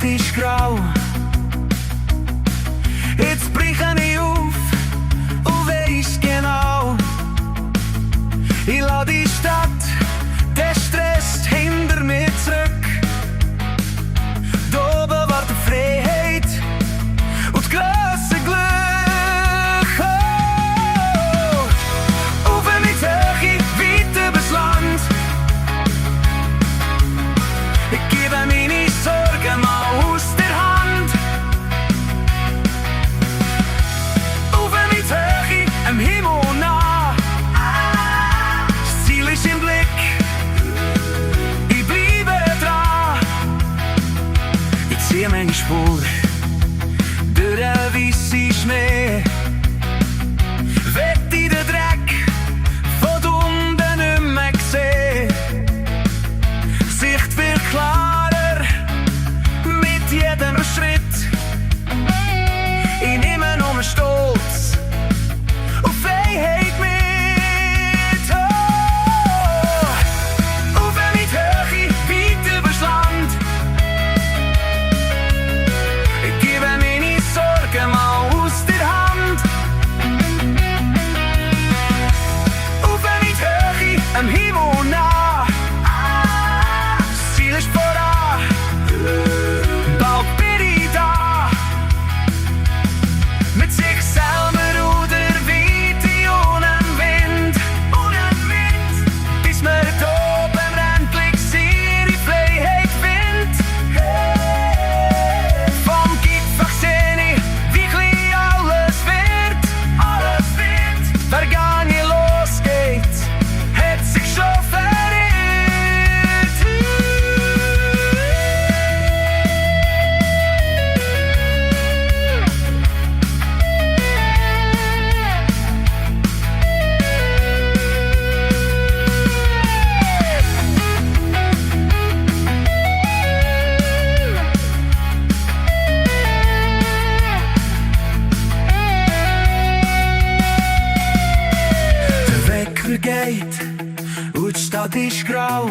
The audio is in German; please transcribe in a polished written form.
Stadt ist grau. Jetzt breche ich auf und weiss genau, ich lass die Stadt, der Stress hinter mir zurück. Da oben wartet Freiheit und das grosse Glück. Oh, auf mit Höhe, weit übers Land. Ich gebe meine Sorgen mal aus der Hand. Auf mit Höhe, am Himmel nah. Das Ziel ist im Blick, ich bleibe dran. Ich ziehe meine Spur durch den weissen Schnee. Wett in den Dreck, von da unten nicht mehr gesehen. Sicht wird klarer mit jedem Schritt. Ich nehme nur einen Stolz und Freiheit mit. Oh, auf mit Höhe, weit übers Land. Ich gebe meine Sorgen mal aus der Hand. Auf mit Höhe, am Himmel nah. Das Ziel ist voran, bald bin ich da. Mit sich selber oder weit ohne Wind. Bis man da oben endlich seine Freiheit findet. Vom Gipfel seh ich, wie klein alles wird. Wer gar nicht losgeht, hat sich schon verirrt. Der Wecker geht und die Stadt ist grau.